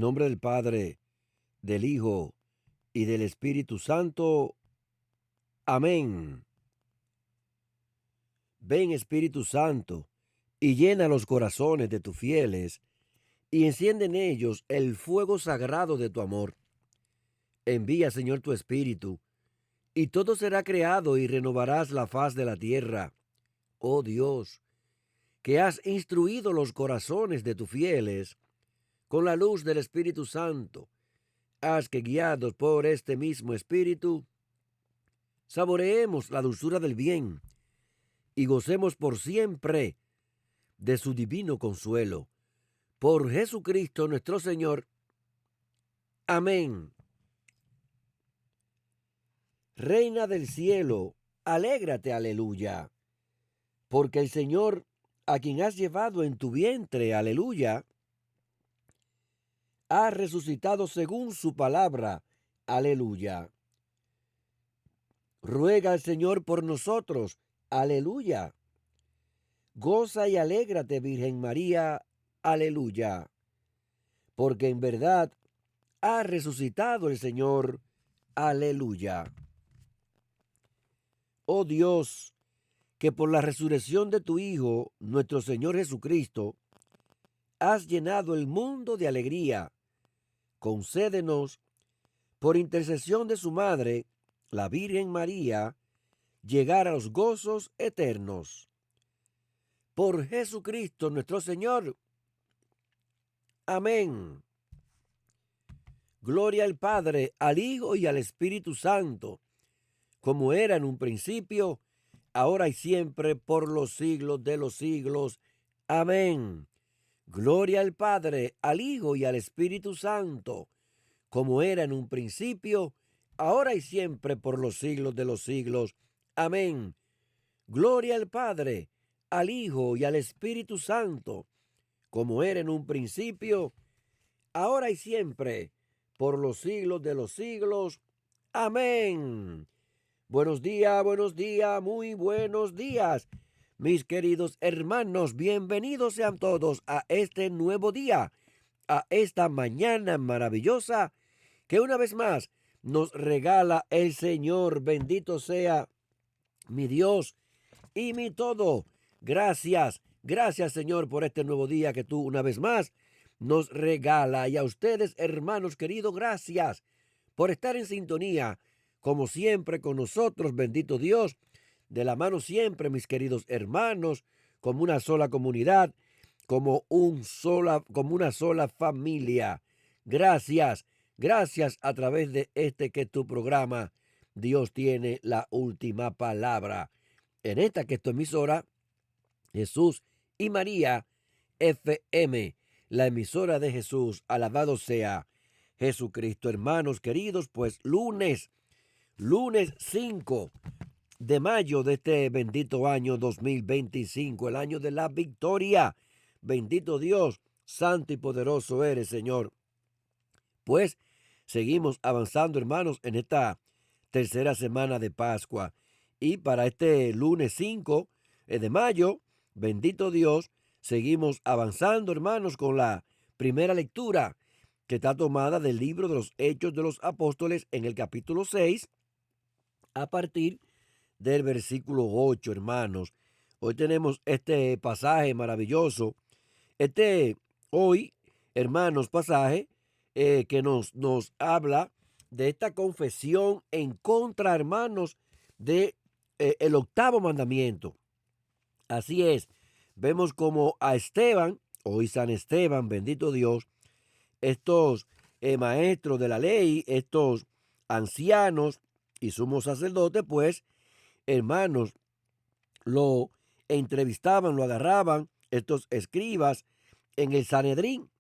nombre del Padre, del Hijo y del Espíritu Santo. Amén. Ven, Espíritu Santo, y llena los corazones de tus fieles, y enciende en ellos el fuego sagrado de tu amor. Envía, Señor, tu Espíritu, y todo será creado y renovarás la faz de la tierra. Oh Dios, que has instruido los corazones de tus fieles con la luz del Espíritu Santo, haz que, guiados por este mismo Espíritu, saboreemos la dulzura del bien y gocemos por siempre de su divino consuelo. Por Jesucristo nuestro Señor. Amén. Reina del cielo, alégrate, aleluya, porque el Señor, a quien has llevado en tu vientre, aleluya, ha resucitado según su palabra, aleluya. Ruega al Señor por nosotros, aleluya. Goza y alégrate, Virgen María, aleluya, porque en verdad ha resucitado el Señor, aleluya. Oh Dios, que por la resurrección de tu Hijo, nuestro Señor Jesucristo, has llenado el mundo de alegría, concédenos, por intercesión de su Madre, la Virgen María, llegar a los gozos eternos. Por Jesucristo nuestro Señor. Amén. Gloria al Padre, al Hijo y al Espíritu Santo, como era en un principio, ahora y siempre, por los siglos de los siglos. Amén. Gloria al Padre, al Hijo y al Espíritu Santo, como era en un principio, ahora y siempre, por los siglos de los siglos. Amén. Gloria al Padre, al Hijo y al Espíritu Santo, como era en un principio, ahora y siempre, por los siglos de los siglos. Amén. Buenos días, muy buenos días, mis queridos hermanos. Bienvenidos sean todos a este nuevo día, a esta mañana maravillosa que una vez más nos regala el Señor. Bendito sea mi Dios y mi todo. Gracias, gracias, Señor, por este nuevo día que tú una vez más nos regala. Y a ustedes, hermanos queridos, gracias por estar en sintonía, como siempre, con nosotros. Bendito Dios, de la mano siempre, mis queridos hermanos, como una sola comunidad, como una sola familia. Gracias, gracias a través de este que es tu programa. Dios tiene la última palabra. En esta que es tu emisora, Jesús y María FM, la emisora de Jesús. Alabado sea Jesucristo. Hermanos queridos, pues lunes 5 de mayo de este bendito año 2025, el año de la victoria. Bendito Dios, santo y poderoso eres, Señor. Pues seguimos avanzando, hermanos, en esta tercera semana de Pascua. Y para este lunes 5 de mayo, bendito Dios, seguimos avanzando, hermanos, con la primera lectura que está tomada del libro de los Hechos de los Apóstoles en el capítulo 6, a partir del versículo 8, hermanos. Hoy tenemos este pasaje maravilloso. Hoy, hermanos, pasaje que nos habla de esta confesión en contra, hermanos, de el octavo mandamiento. Así es, vemos como a Esteban, hoy San Esteban, bendito Dios, estos maestros de la ley, estos ancianos y sumos sacerdotes, pues, hermanos, lo entrevistaban, lo agarraban, estos escribas en el Sanedrín,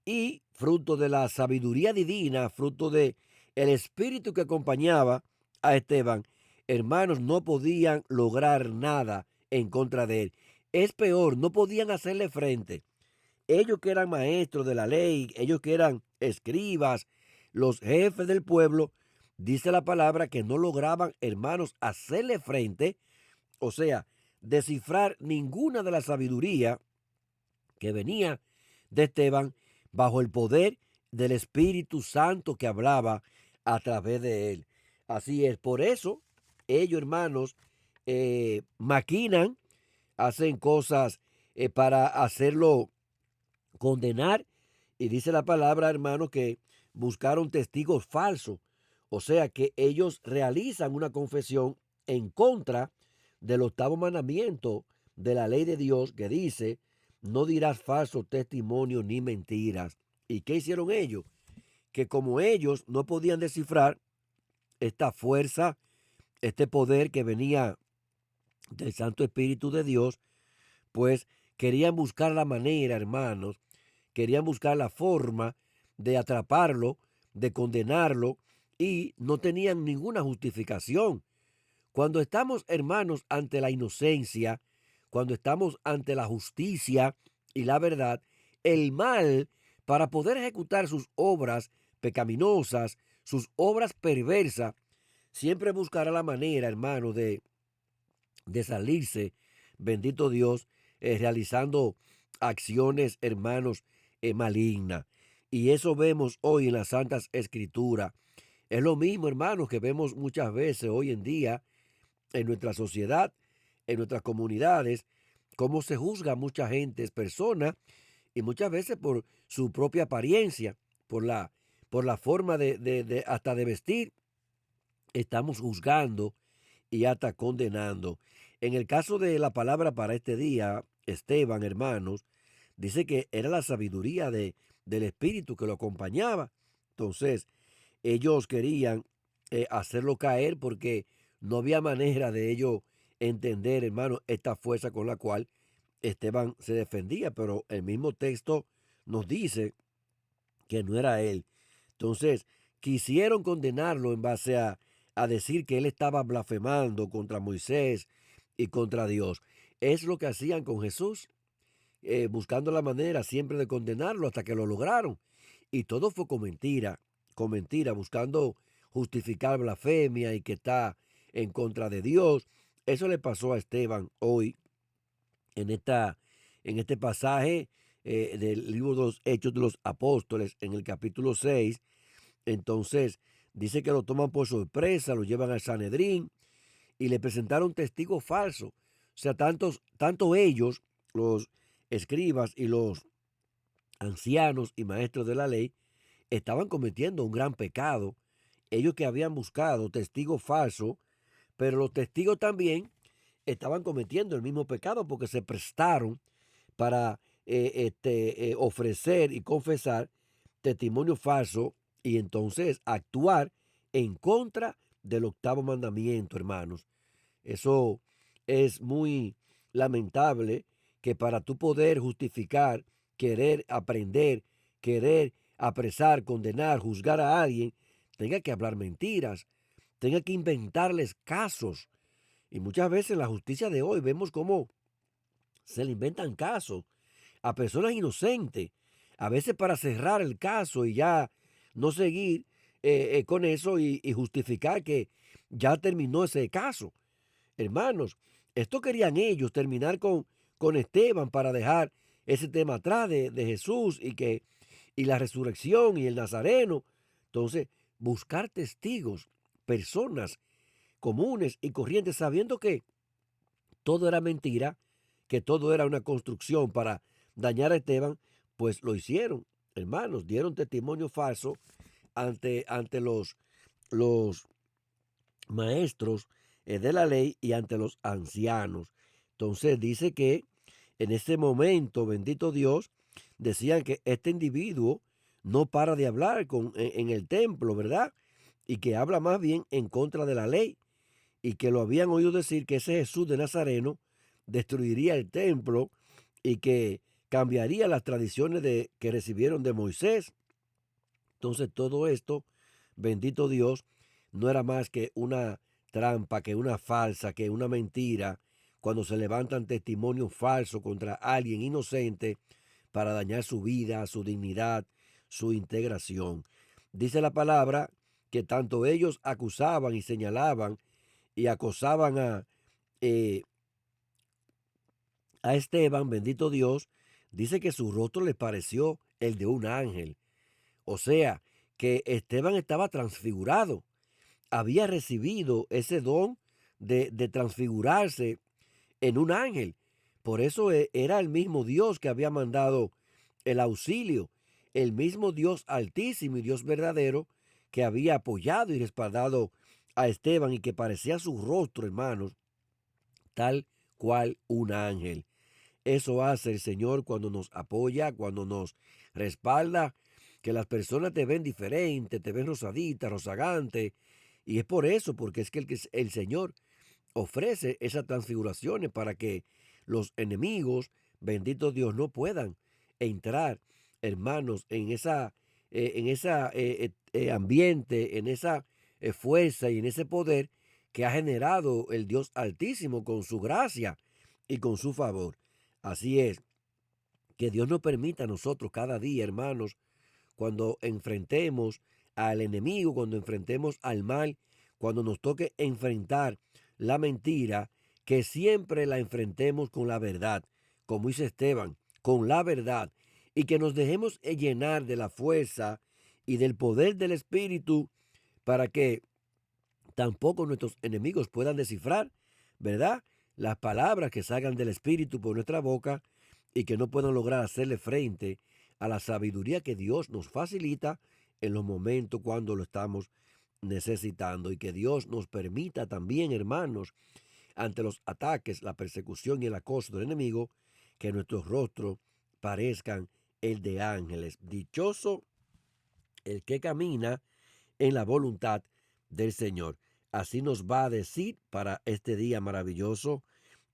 y fruto de la sabiduría divina, fruto de el espíritu que acompañaba a Esteban, hermanos, no podían lograr nada en contra de él. Es peor, no podían hacerle frente. Ellos que eran maestros de la ley, ellos que eran escribas, los jefes del pueblo, dice la palabra que no lograban, hermanos, hacerle frente, o sea, descifrar ninguna de la sabiduría que venía de Esteban bajo el poder del Espíritu Santo que hablaba a través de él. Así es, por eso ellos, hermanos, maquinan, hacen cosas para hacerlo condenar. Y dice la palabra, hermano, que buscaron testigos falsos. O sea que ellos realizan una confesión en contra del octavo mandamiento de la ley de Dios que dice, no dirás falso testimonio ni mentiras. ¿Y qué hicieron ellos? Que como ellos no podían descifrar esta fuerza, este poder que venía del Santo Espíritu de Dios, pues querían buscar la manera, hermanos, querían buscar la forma de atraparlo, de condenarlo, y no tenían ninguna justificación. Cuando estamos, hermanos, ante la inocencia, cuando estamos ante la justicia y la verdad, el mal, para poder ejecutar sus obras pecaminosas, sus obras perversas, siempre buscará la manera, hermano, de salirse, bendito Dios, realizando acciones, hermanos, malignas. Y eso vemos hoy en las Santas Escrituras. Es lo mismo, hermanos, que vemos muchas veces hoy en día en nuestra sociedad, en nuestras comunidades, cómo se juzga a mucha gente, personas, y muchas veces por su propia apariencia, por la forma hasta de vestir, estamos juzgando y hasta condenando. En el caso de la palabra para este día, Esteban, hermanos, dice que era la sabiduría del Espíritu que lo acompañaba. Entonces, ellos querían hacerlo caer porque no había manera de ellos entender, hermano, esta fuerza con la cual Esteban se defendía, pero el mismo texto nos dice que no era él. Entonces, quisieron condenarlo en base a decir que él estaba blasfemando contra Moisés y contra Dios. Es lo que hacían con Jesús, buscando la manera siempre de condenarlo hasta que lo lograron. Y todo fue con mentira, buscando justificar blasfemia y que está en contra de Dios. Eso le pasó a Esteban hoy en, en este pasaje del libro de los Hechos de los Apóstoles, en el capítulo 6. Entonces, dice que lo toman por sorpresa, lo llevan al Sanedrín y le presentaron testigos falsos. O sea, tanto ellos, los escribas y los ancianos y maestros de la ley, estaban cometiendo un gran pecado. Ellos que habían buscado testigos falsos, pero los testigos también estaban cometiendo el mismo pecado porque se prestaron para ofrecer y confesar testimonio falso y entonces actuar en contra del octavo mandamiento, hermanos. Eso es muy lamentable que para tú poder justificar, querer aprender, querer apresar, condenar, juzgar a alguien, tenga que hablar mentiras, tenga que inventarles casos. Y muchas veces en la justicia de hoy vemos cómo se le inventan casos a personas inocentes, a veces para cerrar el caso y ya no seguir con eso y justificar que ya terminó ese caso. Hermanos, esto querían ellos terminar con Esteban para dejar ese tema atrás de Jesús y la resurrección y el Nazareno. Entonces, buscar testigos, personas comunes y corrientes, sabiendo que todo era mentira, que todo era una construcción para dañar a Esteban, pues lo hicieron. Hermanos, dieron testimonio falso ante los maestros de la ley y ante los ancianos. Entonces dice que en ese momento, bendito Dios, decían que este individuo no para de hablar en el templo, ¿verdad? Y que habla más bien en contra de la ley y que lo habían oído decir que ese Jesús de Nazareno destruiría el templo y que cambiaría las tradiciones que recibieron de Moisés. Entonces todo esto, bendito Dios, no era más que una trampa, que una falsa, que una mentira, cuando se levantan testimonios falsos contra alguien inocente para dañar su vida, su dignidad, su integración. Dice la palabra que tanto ellos acusaban y señalaban y acosaban eh, a Esteban, bendito Dios, dice que su rostro les pareció el de un ángel. O sea, que Esteban estaba transfigurado, había recibido ese don de transfigurarse en un ángel. Por eso era el mismo Dios que había mandado el auxilio, el mismo Dios altísimo y Dios verdadero que había apoyado y respaldado a Esteban y que parecía su rostro, hermanos, tal cual un ángel. Eso hace el Señor cuando nos apoya, cuando nos respalda, que las personas te ven diferente, te ven rosadita, rozagante, y es por eso, porque es que el Señor ofrece esas transfiguraciones para que los enemigos, bendito Dios, no puedan entrar, hermanos, en esa ambiente, en esa fuerza y en ese poder que ha generado el Dios Altísimo con su gracia y con su favor. Así es, que Dios nos permita a nosotros cada día, hermanos, cuando enfrentemos al enemigo, cuando enfrentemos al mal, cuando nos toque enfrentar la mentira, que siempre la enfrentemos con la verdad, como dice Esteban, con la verdad, y que nos dejemos llenar de la fuerza y del poder del Espíritu para que tampoco nuestros enemigos puedan descifrar, ¿verdad? Las palabras que salgan del Espíritu por nuestra boca y que no puedan lograr hacerle frente a la sabiduría que Dios nos facilita en los momentos cuando lo estamos necesitando y que Dios nos permita también, hermanos, ante los ataques, la persecución y el acoso del enemigo, que nuestros rostros parezcan el de ángeles. Dichoso el que camina en la voluntad del Señor. Así nos va a decir para este día maravilloso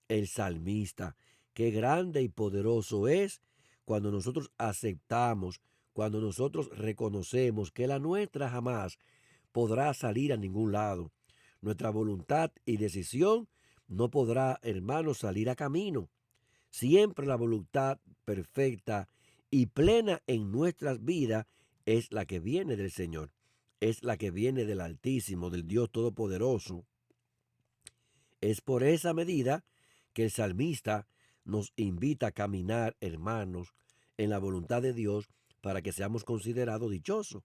el salmista. Qué grande y poderoso es cuando nosotros aceptamos, cuando nosotros reconocemos que la nuestra jamás podrá salir a ningún lado. Nuestra voluntad y decisión no podrá, hermanos, salir a camino. Siempre la voluntad perfecta y plena en nuestras vidas es la que viene del Señor, es la que viene del Altísimo, del Dios Todopoderoso. Es por esa medida que el salmista nos invita a caminar, hermanos, en la voluntad de Dios para que seamos considerados dichosos.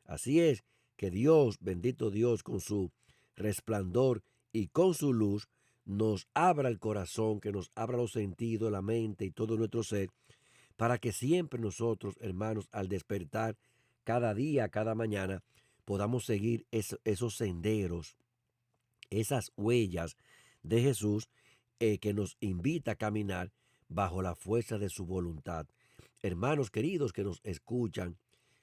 Así es que Dios, bendito Dios, con su resplandor y con su luz, nos abra el corazón, que nos abra los sentidos, la mente y todo nuestro ser, para que siempre nosotros, hermanos, al despertar cada día, cada mañana, podamos seguir esos senderos, esas huellas de Jesús que nos invita a caminar bajo la fuerza de su voluntad. Hermanos queridos que nos escuchan,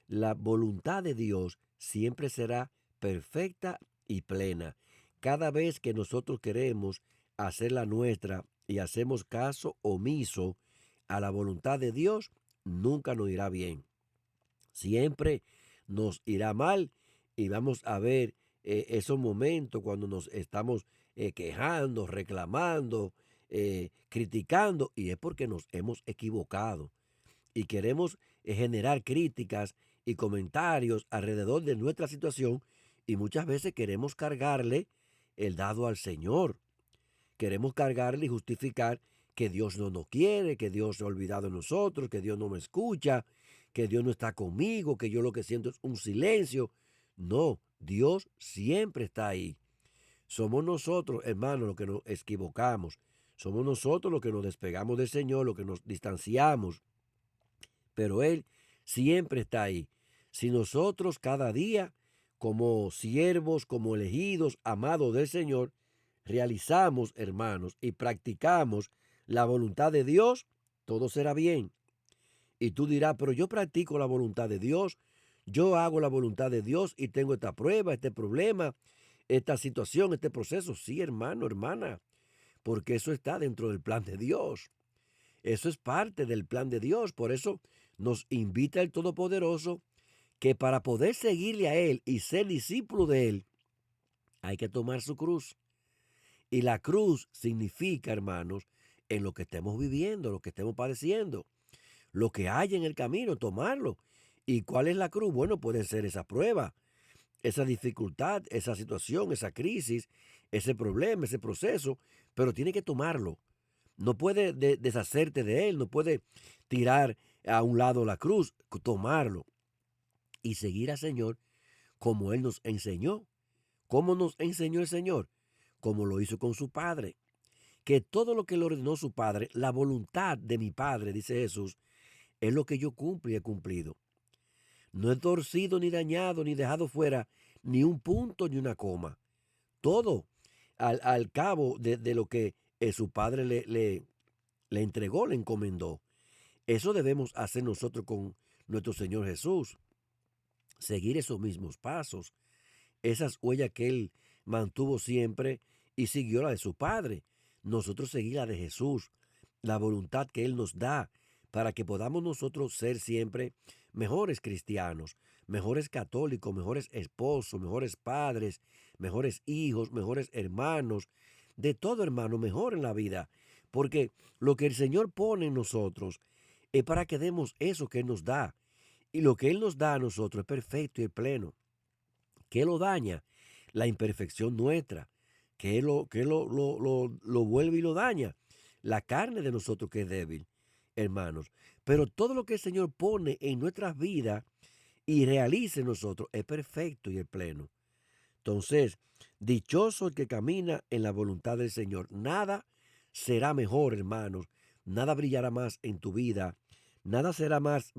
la voluntad de Dios siempre será perfecta y plena. Cada vez que nosotros queremos hacer la nuestra y hacemos caso omiso a la voluntad de Dios, nunca nos irá bien. Siempre nos irá mal y vamos a ver esos momentos cuando nos estamos quejando, reclamando, criticando, y es porque nos hemos equivocado y queremos generar críticas y comentarios alrededor de nuestra situación y muchas veces queremos cargarle el dado al Señor. Queremos cargarle y justificar que Dios no nos quiere, que Dios se ha olvidado de nosotros, que Dios no me escucha, que Dios no está conmigo, que yo lo que siento es un silencio. No, Dios siempre está ahí. Somos nosotros, hermanos, los que nos equivocamos. Somos nosotros los que nos despegamos del Señor, los que nos distanciamos. Pero Él siempre está ahí. Si nosotros cada día, como siervos, como elegidos, amados del Señor, realizamos, hermanos, y practicamos la voluntad de Dios, todo será bien. Y tú dirás, pero yo practico la voluntad de Dios, yo hago la voluntad de Dios y tengo esta prueba, este problema, esta situación, este proceso. Sí, hermano, hermana, porque eso está dentro del plan de Dios. Eso es parte del plan de Dios. Por eso nos invita el Todopoderoso que para poder seguirle a Él y ser discípulo de Él, hay que tomar su cruz. Y la cruz significa, hermanos, en lo que estemos viviendo, lo que estemos padeciendo, lo que hay en el camino, tomarlo. ¿Y cuál es la cruz? Bueno, puede ser esa prueba, esa dificultad, esa situación, esa crisis, ese problema, ese proceso, pero tiene que tomarlo. No puede deshacerte de él, no puede tirar a un lado la cruz, tomarlo. y seguir al Señor como Él nos enseñó. ¿Cómo nos enseñó el Señor? Como lo hizo con su Padre. Que todo lo que le ordenó su Padre, la voluntad de mi Padre, dice Jesús, es lo que yo cumplo y he cumplido. No he torcido ni dañado ni dejado fuera ni un punto ni una coma. Todo al cabo de lo que su Padre le entregó, le encomendó. Eso debemos hacer nosotros con nuestro Señor Jesús. Seguir esos mismos pasos, esas huellas que Él mantuvo siempre y siguió la de su Padre. Nosotros seguir la de Jesús, la voluntad que Él nos da para que podamos nosotros ser siempre mejores cristianos, mejores católicos, mejores esposos, mejores padres, mejores hijos, mejores hermanos, de todo hermano, mejor en la vida. Porque lo que el Señor pone en nosotros es para que demos eso que Él nos da. Y lo que Él nos da a nosotros es perfecto y es pleno. ¿Qué lo daña? La imperfección nuestra. ¿Qué lo vuelve y lo daña? La carne de nosotros que es débil, hermanos. Pero todo lo que el Señor pone en nuestras vidas y realiza en nosotros es perfecto y es pleno. Entonces, dichoso el que camina en la voluntad del Señor. Nada será mejor, hermanos. Nada brillará más en tu vida. Nada será más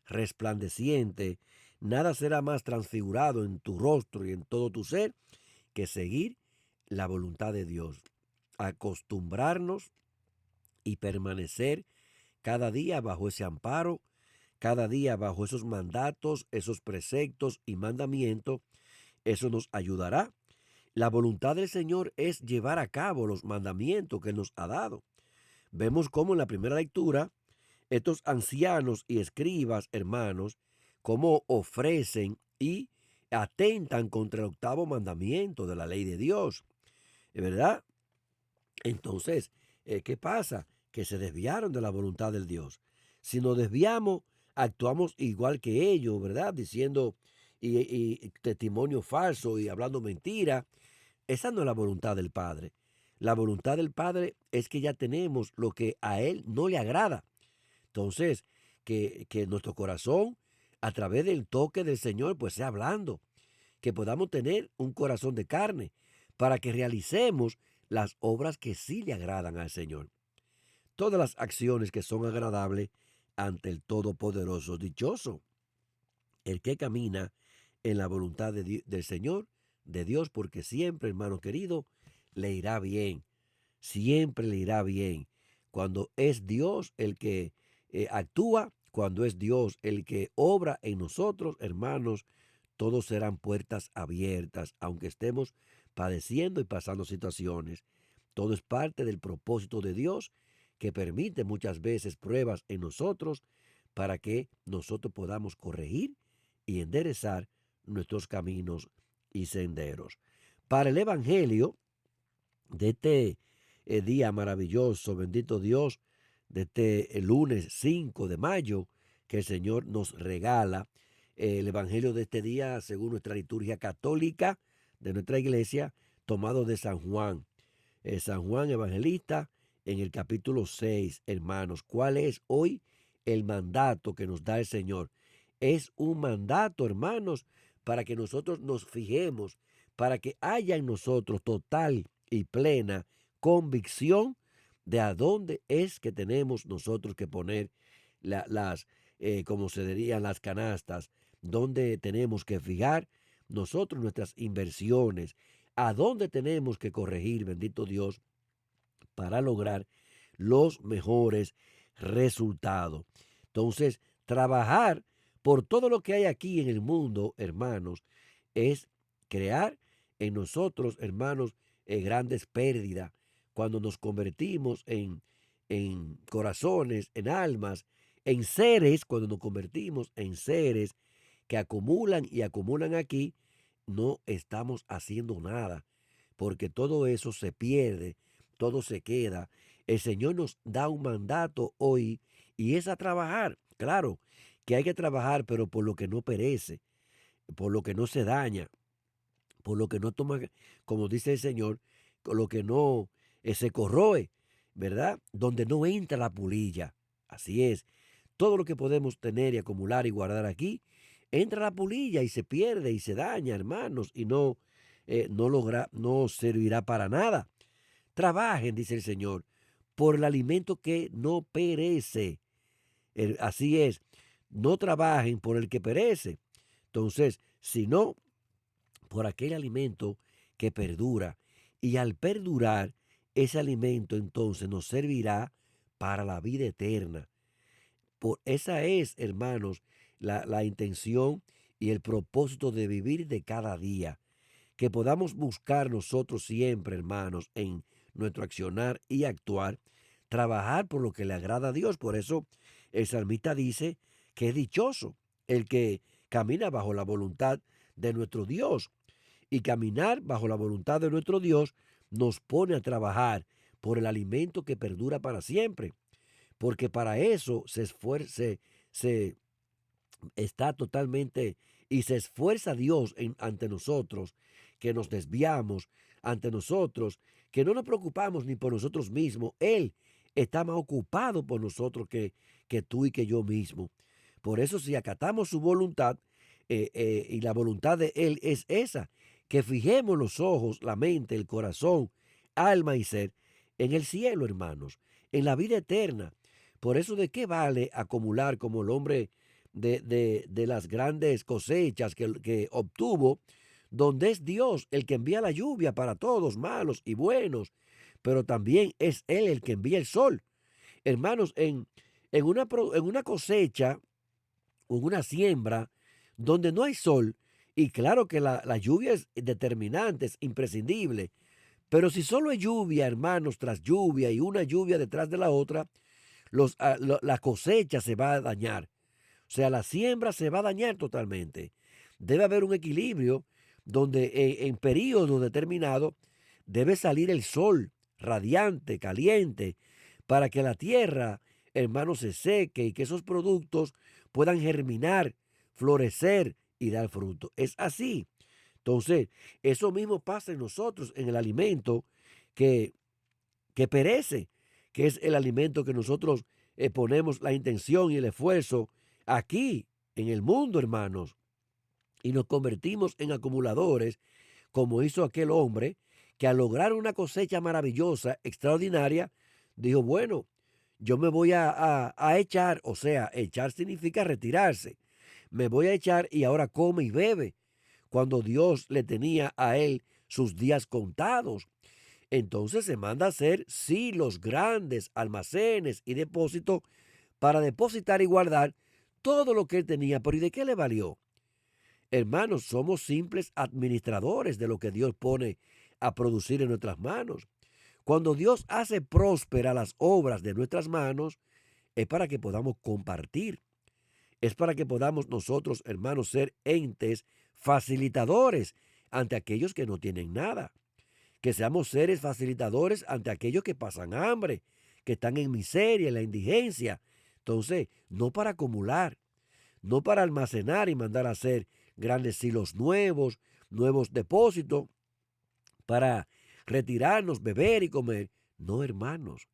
resplandeciente. Nada será más transfigurado en tu rostro y en todo tu ser que seguir la voluntad de Dios. Acostumbrarnos y permanecer cada día bajo ese amparo, cada día bajo esos mandatos, esos preceptos y mandamientos. Eso nos ayudará. La voluntad del Señor es llevar a cabo los mandamientos que Él nos ha dado. Vemos cómo en la primera lectura, estos ancianos y escribas, hermanos, cómo ofrecen y atentan contra el octavo mandamiento de la ley de Dios. ¿Verdad? Entonces, ¿qué pasa? Que se desviaron de la voluntad del Dios. Si nos desviamos, actuamos igual que ellos, ¿verdad? Diciendo y testimonio falso y hablando mentira. Esa no es la voluntad del Padre. La voluntad del Padre es que ya tenemos lo que a Él no le agrada. Entonces, que nuestro corazón, a través del toque del Señor, pues sea blando. Que podamos tener un corazón de carne para que realicemos las obras que sí le agradan al Señor. Todas las acciones que son agradables ante el Todopoderoso. Dichoso el que camina en la voluntad del Señor, de Dios, porque siempre, hermano querido, le irá bien. Siempre le irá bien. Cuando es Dios el que actúa, cuando es Dios el que obra en nosotros, hermanos, todos serán puertas abiertas, aunque estemos padeciendo y pasando situaciones. Todo es parte del propósito de Dios que permite muchas veces pruebas en nosotros para que nosotros podamos corregir y enderezar nuestros caminos y senderos. Para el Evangelio de este día maravilloso, bendito Dios, de este lunes 5 de mayo, que el Señor nos regala, el Evangelio de este día, según nuestra liturgia católica de nuestra iglesia, tomado de San Juan. San Juan Evangelista, en el capítulo 6, hermanos. ¿Cuál es hoy el mandato que nos da el Señor? Es un mandato, hermanos, para que nosotros nos fijemos, para que haya en nosotros total y plena convicción de a dónde es que tenemos nosotros que poner como se dirían, las canastas, dónde tenemos que fijar nosotros nuestras inversiones, a dónde tenemos que corregir, bendito Dios, para lograr los mejores resultados. Entonces, trabajar por todo lo que hay aquí en el mundo, hermanos, es crear en nosotros, hermanos, grandes pérdidas. Cuando nos convertimos en corazones, en almas, en seres, cuando nos convertimos en seres que acumulan y acumulan aquí, no estamos haciendo nada, porque todo eso se pierde, todo se queda. El Señor nos da un mandato hoy y es a trabajar. Claro que hay que trabajar, pero por lo que no perece, por lo que no se daña, por lo que no toma, como dice el Señor, con lo que no se corroe, ¿verdad? Donde no entra la pulilla. Así es. Todo lo que podemos tener y acumular y guardar aquí entra la polilla y se pierde y se daña, hermanos, y no servirá para nada. Trabajen, dice el Señor, por el alimento que no perece. Así es, no trabajen por el que perece. Entonces, sino por aquel alimento que perdura. Y al perdurar, ese alimento entonces nos servirá para la vida eterna. Esa es, hermanos, la intención y el propósito de vivir de cada día. Que podamos buscar nosotros siempre, hermanos, en nuestro accionar y actuar, trabajar por lo que le agrada a Dios. Por eso el salmista dice que es dichoso el que camina bajo la voluntad de nuestro Dios. Y caminar bajo la voluntad de nuestro Dios nos pone a trabajar por el alimento que perdura para siempre. Porque para eso se está totalmente y se esfuerza Dios ante nosotros, que nos desviamos ante nosotros, que no nos preocupamos ni por nosotros mismos. Él está más ocupado por nosotros que tú y que yo mismo. Por eso si acatamos su voluntad, y la voluntad de Él es esa, que fijemos los ojos, la mente, el corazón, alma y ser en el cielo, hermanos, en la vida eterna. Por eso, ¿de qué vale acumular como el hombre de las grandes cosechas que obtuvo, donde es Dios el que envía la lluvia para todos, malos y buenos, pero también es Él el que envía el sol? Hermanos, en una cosecha o en una siembra donde no hay sol, y claro que la lluvia es determinante, es imprescindible, pero si solo hay lluvia, hermanos, tras lluvia y una lluvia detrás de la otra, la cosecha se va a dañar. O sea, la siembra se va a dañar totalmente. Debe haber un equilibrio donde en periodos determinados debe salir el sol radiante, caliente, para que la tierra, hermano, se seque y que esos productos puedan germinar, florecer y dar fruto. Es así. Entonces, eso mismo pasa en nosotros, en el alimento que, que perece, que es el alimento que nosotros ponemos la intención y el esfuerzo aquí en el mundo, hermanos, y nos convertimos en acumuladores, como hizo aquel hombre que al lograr una cosecha maravillosa, extraordinaria, dijo, bueno, yo me voy a echar, o sea, echar significa retirarse, me voy a echar y ahora come y bebe, cuando Dios le tenía a él sus días contados. Entonces se manda a hacer silos grandes, almacenes y depósitos para depositar y guardar todo lo que él tenía. Pero ¿y de qué le valió? Hermanos, somos simples administradores de lo que Dios pone a producir en nuestras manos. Cuando Dios hace próspera las obras de nuestras manos, es para que podamos compartir. Es para que podamos nosotros, hermanos, ser entes facilitadores ante aquellos que no tienen nada. Que seamos seres facilitadores ante aquellos que pasan hambre, que están en miseria, en la indigencia. Entonces, no para acumular, no para almacenar y mandar a hacer grandes silos nuevos, nuevos depósitos, para retirarnos, beber y comer. No, hermanos,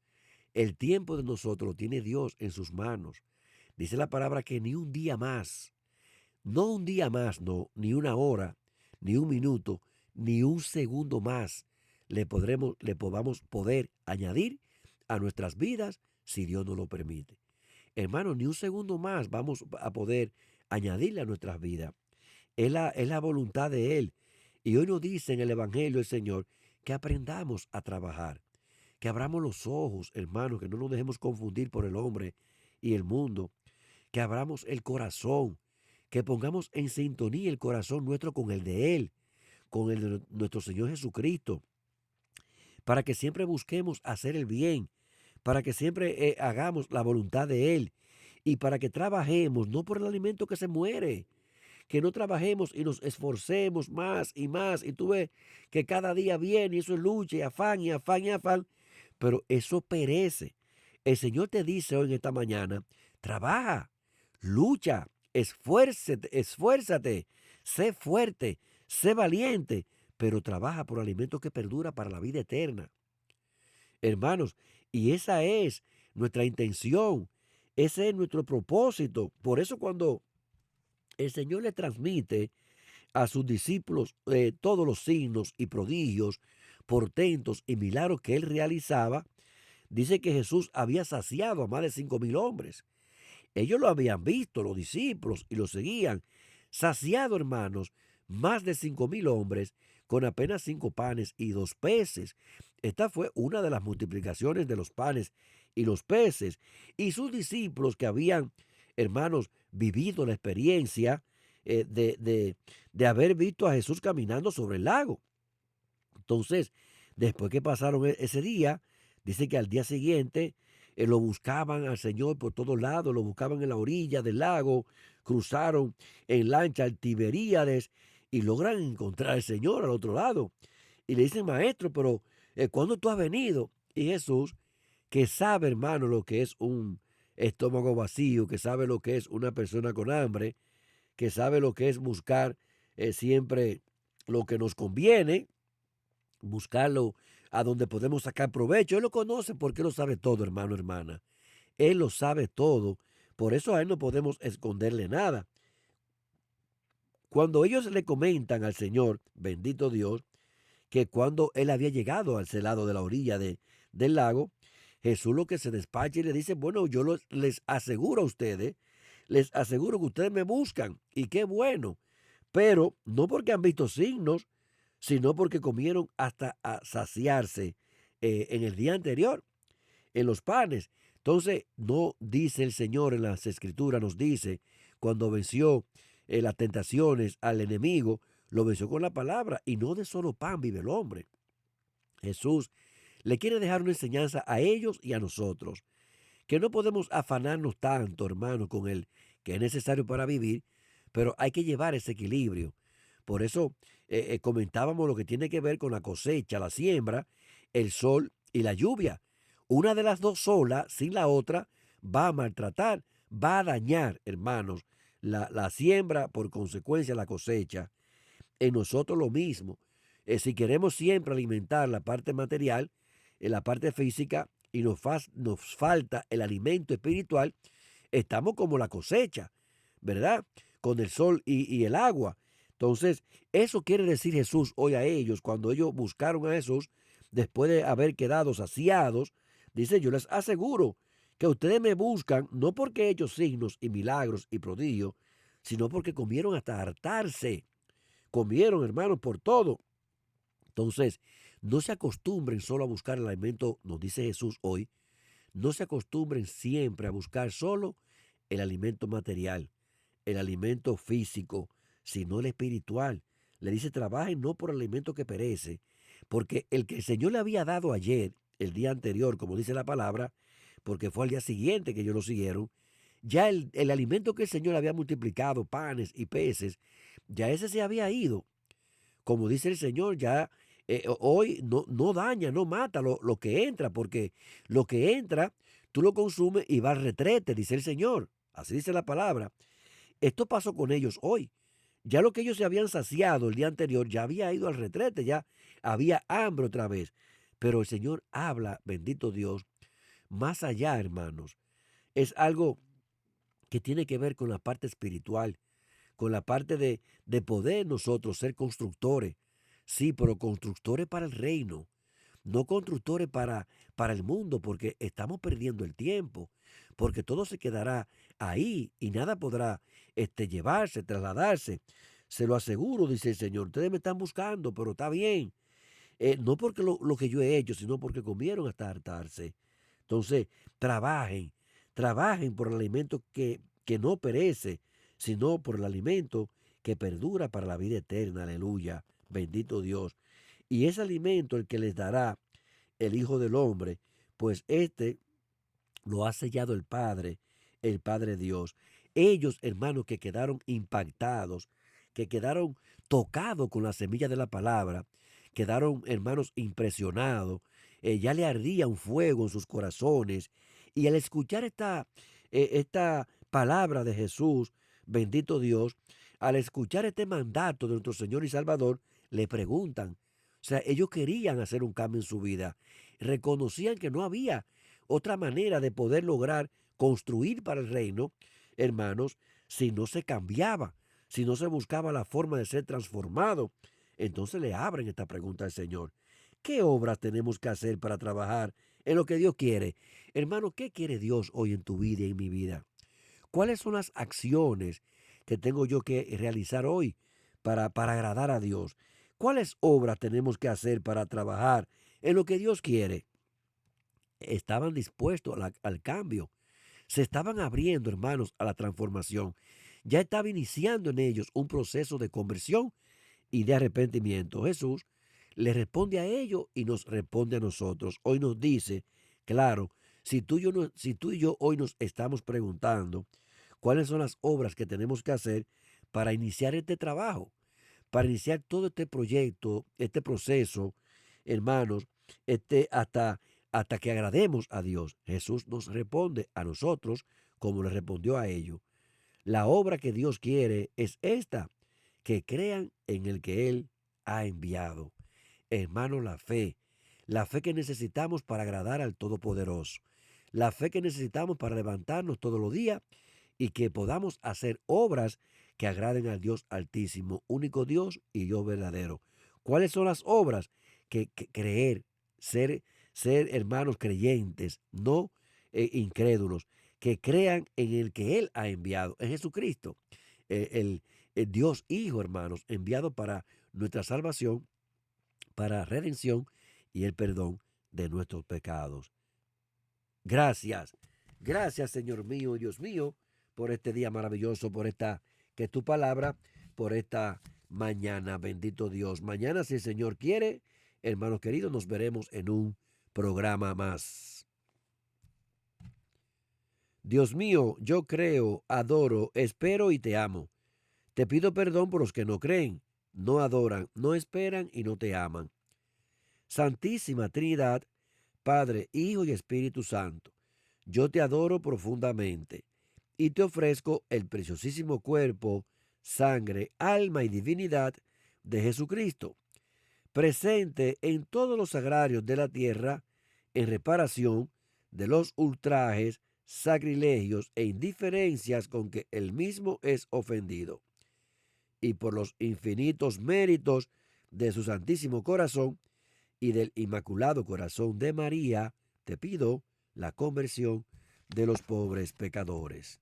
el tiempo de nosotros lo tiene Dios en sus manos. Dice la palabra que ni un día más, no un día más, no, ni una hora, ni un minuto, ni un segundo más le podamos poder añadir a nuestras vidas si Dios nos lo permite. Hermanos, ni un segundo más vamos a poder añadirle a nuestras vidas. Es la voluntad de Él. Y hoy nos dice en el Evangelio el Señor que aprendamos a trabajar, que abramos los ojos, hermanos, que no nos dejemos confundir por el hombre y el mundo, que abramos el corazón, que pongamos en sintonía el corazón nuestro con el de Él, con el de nuestro Señor Jesucristo, para que siempre busquemos hacer el bien, para que siempre hagamos la voluntad de Él y para que trabajemos no por el alimento que se muere, que no trabajemos y nos esforcemos más y más. Y tú ves que cada día viene y eso es lucha y afán y afán y afán, pero eso perece. El Señor te dice hoy en esta mañana, trabaja, lucha, esfuérzate, sé fuerte, sé valiente, pero trabaja por alimento que perdura para la vida eterna. Hermanos, y esa es nuestra intención, ese es nuestro propósito. Por eso cuando el Señor le transmite a sus discípulos todos los signos y prodigios, portentos y milagros que él realizaba. Dice que Jesús había saciado a más de 5.000 hombres. Ellos lo habían visto, los discípulos, y lo seguían. Saciado, hermanos, más de 5.000 hombres con apenas 5 panes y 2 peces. Esta fue una de las multiplicaciones de los panes y los peces. Y sus discípulos que habían, hermanos, vivido la experiencia de haber visto a Jesús caminando sobre el lago. Entonces, después que pasaron ese día, dice que al día siguiente lo buscaban al Señor por todos lados, lo buscaban en la orilla del lago, cruzaron en lancha al Tiberíades y logran encontrar al Señor al otro lado. Y le dicen, maestro, pero ¿cuándo tú has venido? Y Jesús, que sabe, hermano, lo que es un estómago vacío, que sabe lo que es una persona con hambre, que sabe lo que es buscar siempre lo que nos conviene, buscarlo a donde podemos sacar provecho. Él lo conoce porque él lo sabe todo, hermano, hermana. Él lo sabe todo. Por eso a él no podemos esconderle nada. Cuando ellos le comentan al Señor, bendito Dios, que cuando él había llegado al lado de la orilla del lago, Jesús lo que se despacha y le dice, bueno, yo les aseguro a ustedes, les aseguro que ustedes me buscan y qué bueno, pero no porque han visto signos, sino porque comieron hasta a saciarse en el día anterior, en los panes. Entonces, no dice el Señor en las Escrituras, nos dice, cuando venció las tentaciones al enemigo, lo venció con la palabra, y no de solo pan vive el hombre. Jesús le quiere dejar una enseñanza a ellos y a nosotros, que no podemos afanarnos tanto, hermano, con el que es necesario para vivir, pero hay que llevar ese equilibrio. Por eso comentábamos lo que tiene que ver con la cosecha, la siembra, el sol y la lluvia. Una de las dos sola, sin la otra, va a maltratar, va a dañar, hermanos, la siembra, por consecuencia la cosecha. En nosotros lo mismo. Si queremos siempre alimentar la parte material, en la parte física, y nos falta el alimento espiritual, estamos como la cosecha, ¿verdad? Con el sol y el agua. Entonces, eso quiere decir Jesús hoy a ellos, cuando ellos buscaron a Jesús, después de haber quedado saciados, dice, yo les aseguro que ustedes me buscan no porque he hecho signos y milagros y prodigios, sino porque comieron hasta hartarse. Comieron, hermanos, por todo. Entonces, no se acostumbren solo a buscar el alimento, nos dice Jesús hoy, no se acostumbren siempre a buscar solo el alimento material, el alimento físico, sino el espiritual. Le dice, trabajen no por el alimento que perece, porque el que el Señor le había dado ayer, el día anterior, como dice la palabra, porque fue al día siguiente que ellos lo siguieron, ya el alimento que el Señor había multiplicado, panes y peces, ya ese se había ido. Como dice el Señor, ya hoy no daña, no mata lo que entra, porque lo que entra, tú lo consumes y va al retrete, dice el Señor. Así dice la palabra. Esto pasó con ellos hoy. Ya lo que ellos se habían saciado el día anterior, ya había ido al retrete, ya había hambre otra vez. Pero el Señor habla, bendito Dios, más allá, hermanos. Es algo que tiene que ver con la parte espiritual, con la parte de poder nosotros ser constructores. Sí, pero constructores para el reino, no constructores para el mundo, porque estamos perdiendo el tiempo, porque todo se quedará ahí y nada podrá llevarse, trasladarse. Se lo aseguro, dice el Señor. Ustedes me están buscando, pero está bien. No porque lo que yo he hecho, sino porque comieron hasta hartarse. Entonces, trabajen, trabajen por el alimento que no perece, sino por el alimento que perdura para la vida eterna. Aleluya. Bendito Dios. Y ese alimento el que les dará el Hijo del Hombre, pues lo ha sellado el Padre Dios. Ellos, hermanos, que quedaron impactados, que quedaron tocados con la semilla de la palabra, quedaron, hermanos, impresionados. Ya le ardía un fuego en sus corazones. Y al escuchar esta palabra de Jesús, bendito Dios, al escuchar este mandato de nuestro Señor y Salvador, le preguntan. O sea, ellos querían hacer un cambio en su vida. Reconocían que no había otra manera de poder lograr construir para el reino, hermanos, si no se cambiaba, si no se buscaba la forma de ser transformado. Entonces le abren esta pregunta al Señor. ¿Qué obras tenemos que hacer para trabajar en lo que Dios quiere? Hermano, ¿qué quiere Dios hoy en tu vida y en mi vida? ¿Cuáles son las acciones que tengo yo que realizar hoy para agradar a Dios? ¿Cuáles obras tenemos que hacer para trabajar en lo que Dios quiere? Estaban dispuestos al cambio. Se estaban abriendo, hermanos, a la transformación. Ya estaba iniciando en ellos un proceso de conversión y de arrepentimiento. Jesús le responde a ellos y nos responde a nosotros. Hoy nos dice, claro, si tú y yo hoy nos estamos preguntando cuáles son las obras que tenemos que hacer para iniciar este trabajo, para iniciar todo este proyecto, este proceso, hermanos, hasta que agrademos a Dios. Jesús nos responde a nosotros como le respondió a ellos. La obra que Dios quiere es esta, que crean en el que Él ha enviado. Hermano, la fe que necesitamos para agradar al Todopoderoso, la fe que necesitamos para levantarnos todos los días y que podamos hacer obras que agraden al Dios Altísimo, único Dios y Dios verdadero. ¿Cuáles son las obras? Que creer, ser hermanos creyentes, no incrédulos, que crean en el que Él ha enviado, en Jesucristo, el Dios Hijo, hermanos, enviado para nuestra salvación, para redención y el perdón de nuestros pecados. Gracias, gracias Señor mío, Dios mío, por este día maravilloso, por esta, que es tu palabra, por esta mañana, bendito Dios. Mañana, si el Señor quiere, hermanos queridos, nos veremos en un programa más. Dios mío, yo creo, adoro, espero y te amo. Te pido perdón por los que no creen, no adoran, no esperan y no te aman. Santísima Trinidad, Padre, Hijo y Espíritu Santo, yo te adoro profundamente y te ofrezco el preciosísimo cuerpo, sangre, alma y divinidad de Jesucristo, presente en todos los sagrarios de la tierra en reparación de los ultrajes, sacrilegios e indiferencias con que él mismo es ofendido, y por los infinitos méritos de su Santísimo Corazón y del Inmaculado Corazón de María, te pido la conversión de los pobres pecadores.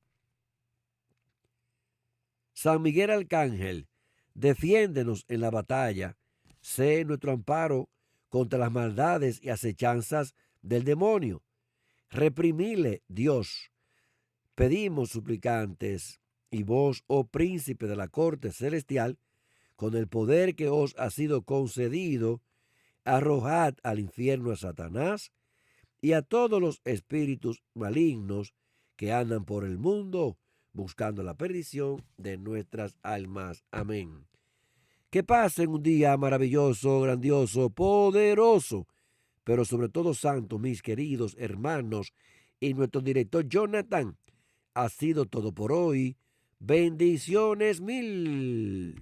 San Miguel Arcángel, defiéndenos en la batalla, sé nuestro amparo contra las maldades y acechanzas del demonio. Reprimile, Dios, pedimos suplicantes, y vos, oh príncipe de la corte celestial, con el poder que os ha sido concedido, arrojad al infierno a Satanás y a todos los espíritus malignos que andan por el mundo buscando la perdición de nuestras almas. Amén. Que pasen un día maravilloso, grandioso, poderoso, pero sobre todo santo, mis queridos hermanos, y nuestro director Jonathan. Ha sido todo por hoy. Bendiciones mil.